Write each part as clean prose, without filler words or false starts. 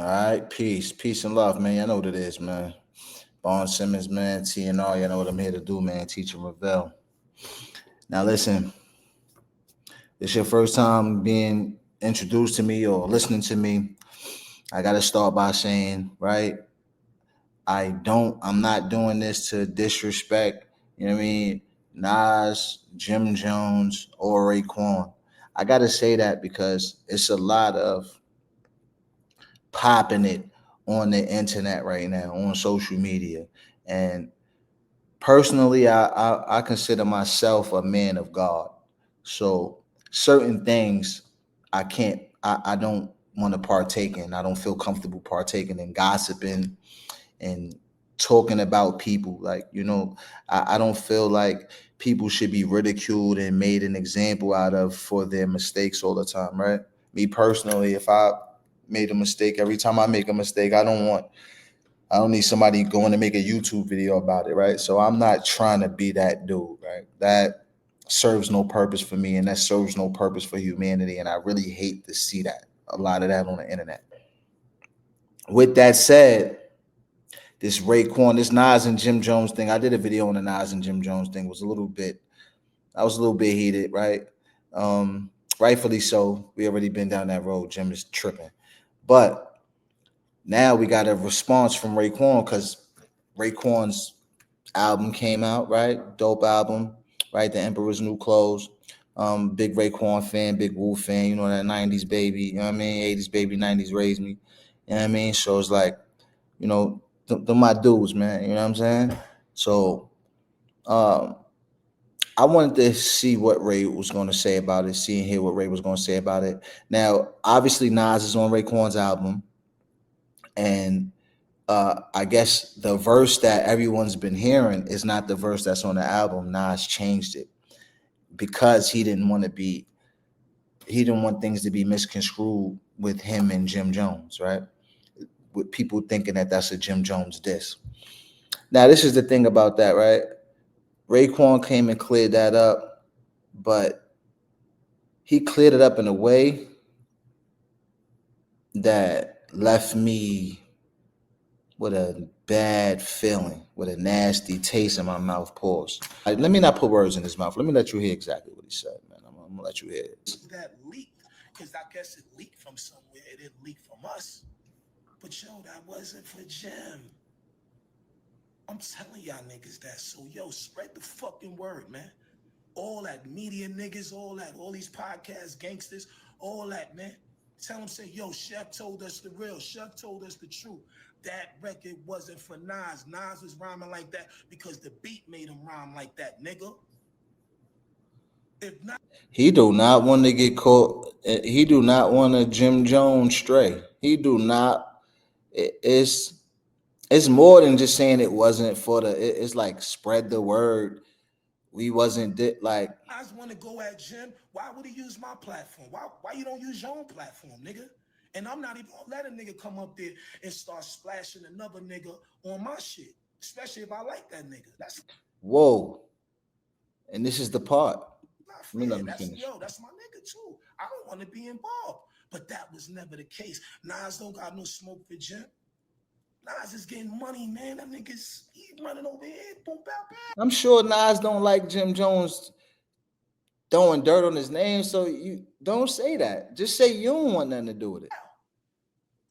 right, peace and love, man. I know what it is, man. Simmons, man, TNR, you know what I'm here to do, man. Teach and reveal. Now, listen, it's your first time being introduced to me or listening to me. I got to start by saying, right, I'm not doing this to disrespect, you know what I mean, Nas, Jim Jones, or Raekwon. I got to say that because it's a lot of popping it on the internet right now, on social media. And personally, I consider myself a man of God. So certain things I don't want to partake in. I don't feel comfortable partaking in gossiping and talking about people. Like, I don't feel like people should be ridiculed and made an example out of for their mistakes all the time, right? Me personally, if I made a mistake, every time I make a mistake, I don't need somebody going to make a YouTube video about it, right? So I'm not trying to be that dude, right? That serves no purpose for me and that serves no purpose for humanity. And I really hate to see that, a lot of that on the internet. With that said, this Raekwon, this Nas and Jim Jones thing, I did a video on the Nas and Jim Jones thing, I was a little bit heated, right? Rightfully so. We already been down that road. Jim is tripping. But now we got a response from Raekwon because Raekwon's album came out, right? Dope album, right? The Emperor's New Clothes. Big Raekwon fan, big Wu fan, that 90s baby, you know what I mean? 80s baby, 90s raised me. You know what I mean? So it's like, they're my dudes, man. You know what I'm saying? So um, I wanted to see what Ray was going to say about it, see and hear what Ray was going to say about it. Now, obviously, Nas is on Raekwon's album, and I guess the verse that everyone's been hearing is not the verse that's on the album. Nas changed it because he didn't want things to be misconstrued with him and Jim Jones, right? With people thinking that that's a Jim Jones diss. Now, this is the thing about that, right? Raekwon came and cleared that up, but he cleared it up in a way that left me with a bad feeling, with a nasty taste in my mouth. Pause. Let me not put words in his mouth. Let me let you hear exactly what he said, man. I'm gonna let you hear it. That leaked, because I guess it leaked from somewhere. It didn't leak from us. But yo, that wasn't for Jim. I'm telling y'all niggas that. So yo, spread the fucking word, man. All that media niggas, all these podcast gangsters, all that, man. Tell them, say, yo, Chef told us the real. Chef told us the truth. That record wasn't for Nas. Nas was rhyming like that because the beat made him rhyme like that, nigga. If not, he do not want to get caught. He do not want to Jim Jones stray. He do not. It's more than just saying it wasn't for it's like spread the word. We wasn't like. I just want to go at Jim. Why would he use my platform? Why you don't use your own platform, nigga? And I'm not even gonna let a nigga come up there and start splashing another nigga on my shit, especially if I like that nigga. That's whoa. And this is the part. Not fair. That's my nigga too. I don't want to be involved. But that was never the case. Nas don't got no smoke for Jim. Nas is getting money, man. That nigga's running over here. Boom, bow, bow. I'm sure Nas don't like Jim Jones throwing dirt on his name, so you don't say that. Just say you don't want nothing to do with it.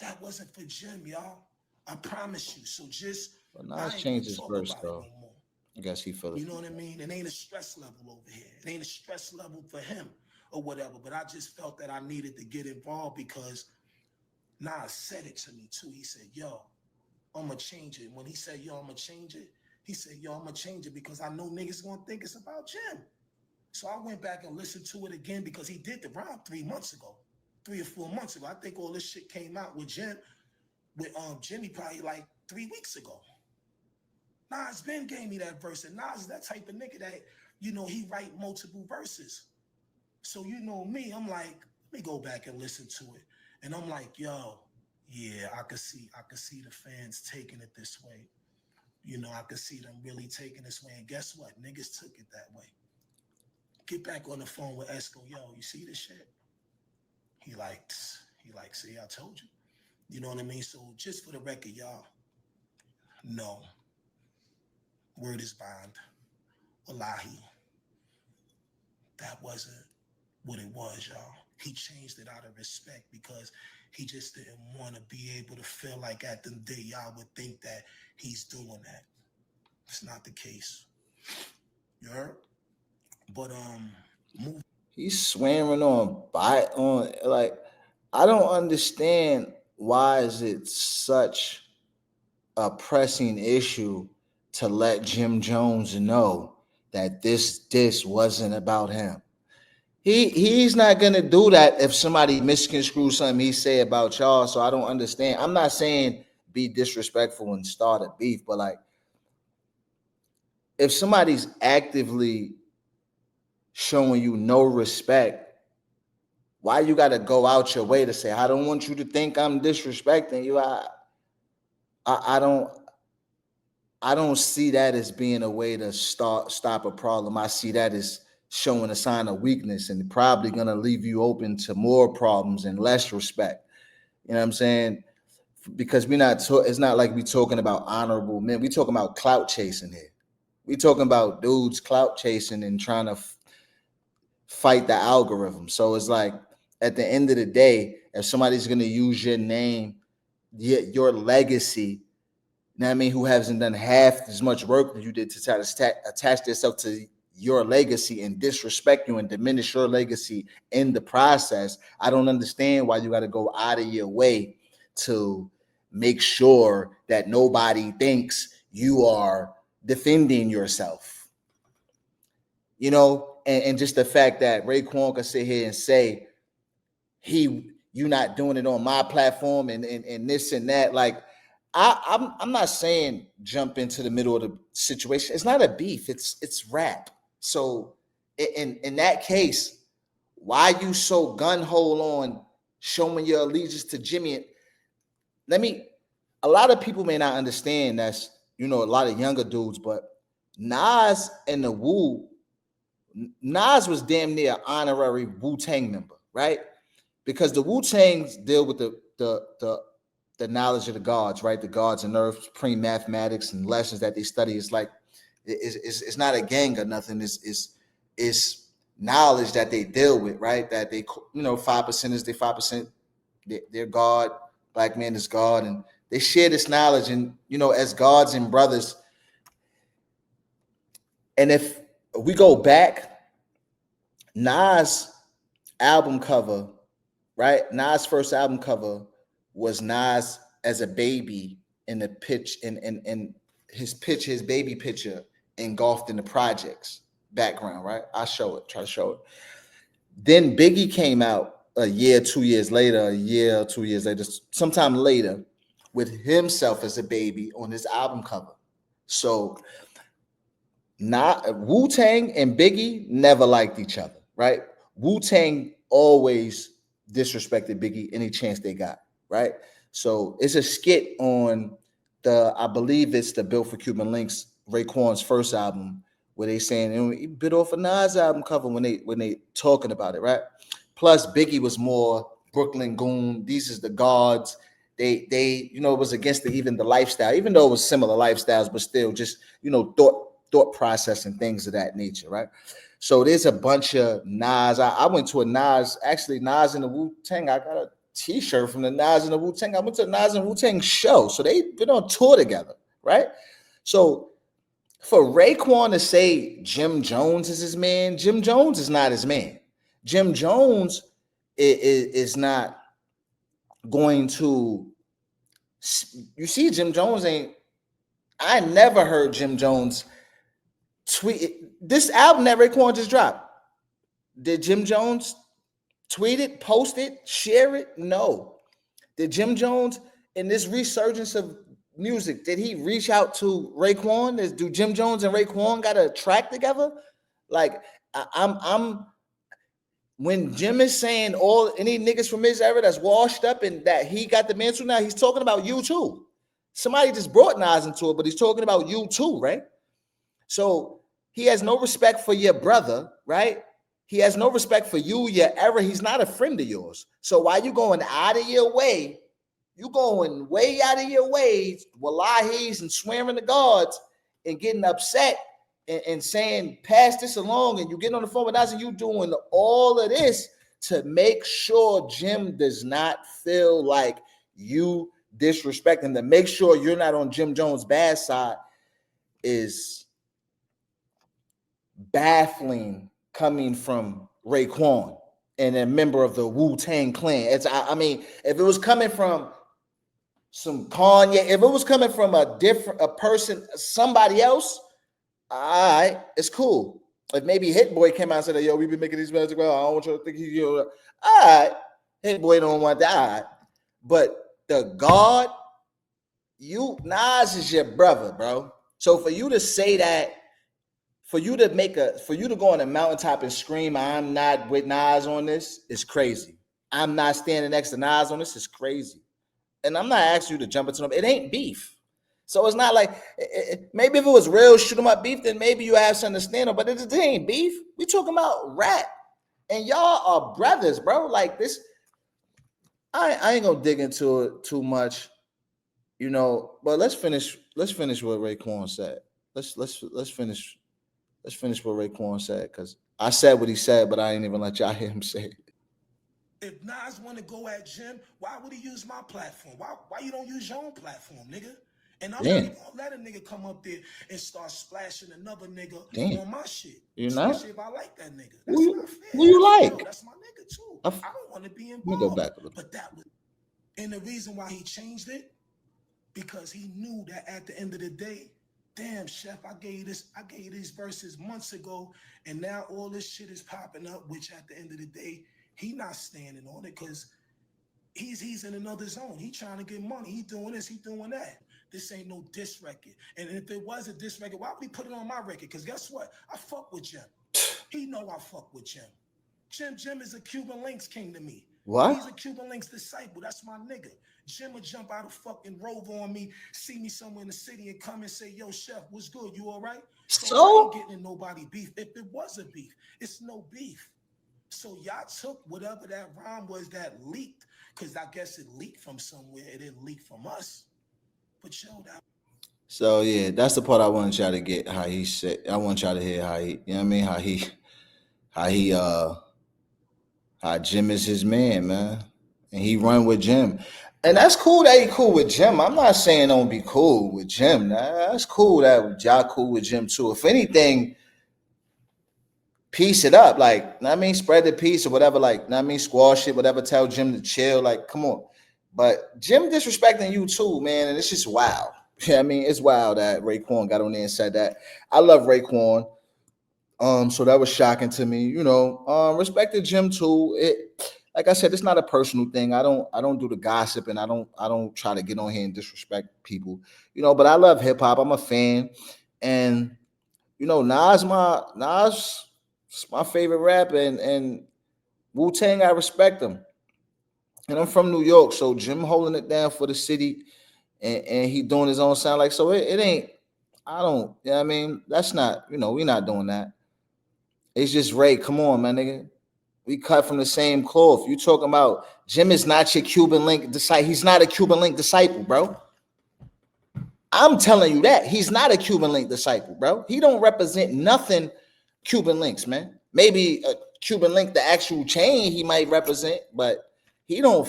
That wasn't for Jim, y'all. I promise you. So just well, Nas changed his verse though. No, I guess he feels. You know what I mean? It ain't a stress level over here. It ain't a stress level for him or whatever. But I just felt that I needed to get involved because Nas said it to me too. He said, yo, I'm going to change it. When he said, yo, I'm going to change it, he said, yo, I'm going to change it because I know niggas going to think it's about Jim. So I went back and listened to it again because he did the rhyme 3 months ago, 3 or 4 months ago. I think all this shit came out with Jimmy probably like 3 weeks ago. Nas Ben gave me that verse, and Nas is that type of nigga that, he write multiple verses. So you know me, I'm like, let me go back and listen to it. And I'm like, yo, yeah, I could see the fans taking it this way. I could see them really taking this way. And guess what? Niggas took it that way. Get back on the phone with Esco. Yo, you see this shit? He like, see, I told you. You know what I mean? So just for the record, y'all, no, word is bond. Wallahi, that wasn't what it was, y'all. He changed it out of respect because he just didn't want to be able to feel like at the day y'all would think that he's doing that. It's not the case. You heard? But move. He's swearing on like, I don't understand why is it such a pressing issue to let Jim Jones know that this wasn't about him. He's not gonna do that if somebody misconstrues something he say about y'all. So I don't understand. I'm not saying be disrespectful and start a beef, but like if somebody's actively showing you no respect, why you got to go out your way to say I don't want you to think I'm disrespecting you? I don't I don't see that as being a way to stop a problem. I see that as showing a sign of weakness and probably gonna leave you open to more problems and less respect. You know what I'm saying? Because it's not like we talking about honorable men. We talking about clout chasing here. We talking about dudes clout chasing and trying to fight the algorithm. So it's like at the end of the day, if somebody's gonna use your name, your legacy, you know what I mean, who hasn't done half as much work as you did to try to attach yourself to your legacy and disrespect you and diminish your legacy in the process, I don't understand why you got to go out of your way to make sure that nobody thinks you are defending yourself. You know, and just the fact that Raekwon could sit here and say, you not doing it on my platform and this and that. Like, I'm not saying jump into the middle of the situation. It's not a beef. It's rap. So in that case, why you so gun ho on showing your allegiance to Jimmy? A lot of people may not understand that's, a lot of younger dudes, but Nas and the Wu, Nas was damn near an honorary Wu-Tang member, right? Because the Wu-Tangs deal with the knowledge of the gods, right? The gods and earth, supreme mathematics and lessons that they study. It's like it's not a gang or nothing. It's knowledge that they deal with, right? That they 5% is they 5%. They're God. Black man is God, and they share this knowledge. And as gods and brothers. And if we go back, Nas album cover, right? Nas' first album cover was Nas as a baby in the pitch in his baby picture engulfed in the projects background, right? I show it, try to show it. Then Biggie came out a year, 2 years later, a year, 2 years later, sometime later, with himself as a baby on his album cover. So not Wu-Tang and Biggie never liked each other, right? Wu-Tang always disrespected Biggie any chance they got, right? So it's a skit on I believe it's the Built for Cuban Links, Raekwon's first album, where they saying he bit off a Nas album cover when they talking about it, right? Plus Biggie was more Brooklyn Goon. These is the gods. They it was against even the lifestyle, even though it was similar lifestyles, but still just thought process and things of that nature, right? So there's a bunch of Nas. I went to a Nas, actually Nas and the Wu-Tang. I got a t-shirt from the Nas and the Wu-Tang. I went to a Nas and Wu-Tang show. So they've been on tour together, right? So for Raekwon to say Jim Jones is his man, Jim Jones is not his man. Jim Jones is not going to, you see, Jim Jones I never heard Jim Jones tweet this album that Raekwon just dropped. Did Jim Jones tweet it, post it, share it? No. Did Jim Jones, in this resurgence of music, did he reach out to Raekwon? Do Jim Jones and Raekwon got a track together? Like, I'm when Jim is saying any niggas from his era that's washed up and that he got the mantle now, he's talking about you too. Somebody just brought Nas into it, but he's talking about you too, right? So he has no respect for your brother, right? He has no respect for you, your era. He's not a friend of yours. So why you going out of your way? You going way out of your way, wallahis and swearing to gods and getting upset and saying, pass this along, and you get on the phone with us and you doing all of this to make sure Jim does not feel like you disrespecting, to make sure you're not on Jim Jones' bad side, is baffling coming from Raekwon and a member of the Wu-Tang Clan. I mean, if it was coming from some Kanye, if it was coming from a person, somebody else, all right, it's cool. If maybe Hit Boy came out and said, yo, we've been making these music, well, I don't want you to think he's, all right, Hit Boy don't want that, all right. But the God, Nas is your brother, bro. So for you to say that, for you to go on a mountaintop and scream, I'm not with Nas on this, is crazy. I'm not standing next to Nas on this, is crazy. And I'm not asking you to jump into them. It ain't beef. So it's not like, maybe if it was real shoot 'em up beef, then maybe you have some understanding, but it ain't beef. We talking about rap. And y'all are brothers, bro. Like this, I ain't gonna dig into it too much, but let's finish what Raekwon said. Let's finish what Raekwon said, because I said what he said, but I ain't even let y'all hear him say it. If Nas want to go at Jim, why would he use my platform? Why you don't use your own platform, nigga? And I'm not even gonna let a nigga come up there and start splashing another nigga on my shit. You know? Especially if I like that nigga. That's not fair. Who you like? That's my nigga too. I don't want to be involved. Let me go back a little. But that was, and the reason why he changed it, because he knew that at the end of the day, damn, Chef, I gave you these verses months ago, and now all this shit is popping up, which at the end of the day, he not standing on it because he's in another zone. He trying to get money. He doing this, he doing that. This ain't no diss record. And if it was a diss record, why would he put it on my record? Because guess what? I fuck with Jim. He know I fuck with Jim. Jim is a Cuban Links king to me. What? He's a Cuban Links disciple. That's my nigga. Jim would jump out of fucking Rover on me, see me somewhere in the city, and come and say, yo, Chef, what's good? You all right? So I ain't getting in nobody beef. If it was a beef, it's no beef. So y'all took whatever that rhyme was that leaked, because I guess it leaked from somewhere. It didn't leak from us. But yo, that. So yeah, that's the part I want y'all to get. How he said, I want y'all to hear how he, you know what I mean? How Jim is his man, and he run with Jim, and that's cool that he cool with Jim. I'm not saying don't be cool with Jim. That's cool that y'all cool with Jim too. If anything, piece it up, like, I mean, spread the peace or whatever, like, I mean, squash it, whatever, tell Jim to chill, like, come on. But Jim disrespecting you too, man, and it's just wild. Yeah, I mean, it's wild that Raekwon got on there and said that. I love Raekwon. So that was shocking to me, respected Jim too. It, like I said, it's not a personal thing. I don't do the gossip, and I don't try to get on here and disrespect people, but I love hip hop. I'm a fan, and Nas my favorite rapper, and Wu-Tang, I respect him. And I'm from New York, so Jim holding it down for the city, and he doing his own sound, like, so it ain't, I don't, I mean, that's not, we not doing that. It's just Ray, come on, man, nigga. We cut from the same cloth. You talking about Jim is not your Cuban Link disciple. He's not a Cuban Link disciple, bro. I'm telling you that. He's not a Cuban Link disciple, bro. He don't represent nothing Cuban Links, man. Maybe a Cuban Link, the actual chain, he might represent, but he don't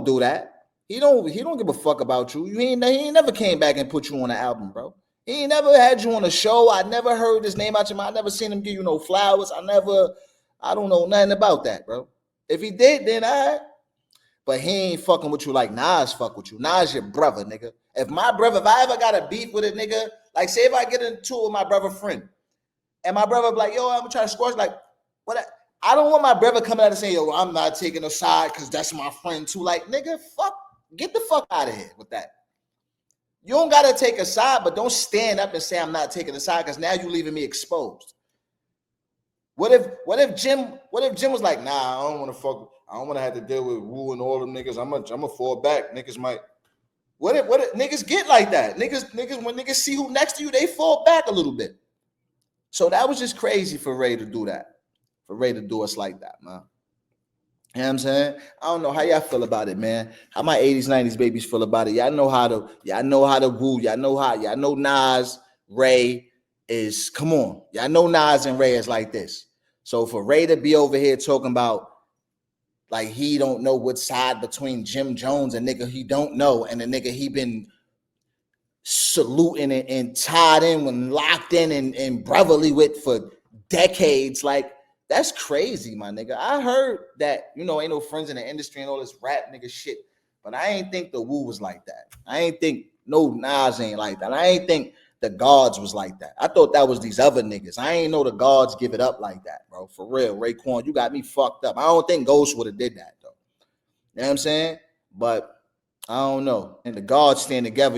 do that. He don't give a fuck about you. He ain't never came back and put you on an album, bro. He ain't never had you on a show. I never heard his name out your mouth. I never seen him give you no flowers. I don't know nothing about that, bro. If he did, then but he ain't fucking with you like Nas fuck with you. Nas your brother, nigga. If I ever got a beef with a nigga, like say if I get into it with my brother friend, and my brother be like, yo, I'm trying to squash, like, what? I don't want my brother coming out and saying, yo, I'm not taking a side because that's my friend too. Like, nigga, get the fuck out of here with that. You don't gotta take a side, but don't stand up and say I'm not taking a side, because now you're leaving me exposed. What if Jim was like, nah, I don't want to have to deal with Wu and all them niggas. I'm gonna fall back. Niggas might. What if niggas get like that? Niggas when niggas see who next to you, they fall back a little bit. So that was just crazy for Ray to do that. For Ray to do us like that, man. You know what I'm saying? I don't know how y'all feel about it, man. How my 80s, 90s babies feel about it. Y'all know how to woo. Y'all know Nas, Ray is, come on. Y'all know Nas and Ray is like this. So for Ray to be over here talking about like he don't know what side between Jim Jones and nigga he don't know, and the nigga he been saluting and tied in when locked in and brotherly with for decades, like that's crazy, my nigga. I heard that, ain't no friends in the industry and all this rap nigga shit, but I ain't think the Wu was like that. I ain't think no Nas ain't like that. I ain't think the Gods was like that. I thought that was these other niggas. I ain't know the Gods give it up like that, bro. For real, Raekwon, you got me fucked up. I don't think Ghost would have did that though. You know what I'm saying? But I don't know. And the Gods stand together,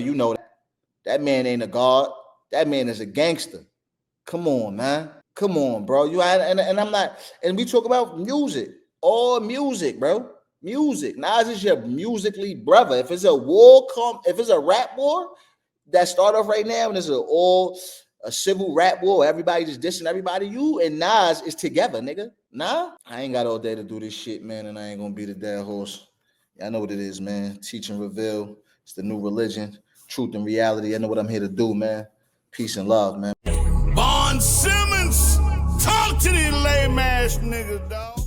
that man ain't a god. That man is a gangster. Come on, man. Come on, bro. And I'm not. And we talk about music. All music, bro. Music. Nas is your musically brother. If it's a if it's a rap war that start off right now, and it's a civil rap war, everybody just dissing everybody, you and Nas is together, nigga. Nah, I ain't got all day to do this shit, man, and I ain't gonna beat a dead horse. I know what it is, man. Teach and reveal. It's the new religion. Truth and reality. I know what I'm here to do, man. Peace and love, man. Simmons, talk to these lame ass niggas, dog.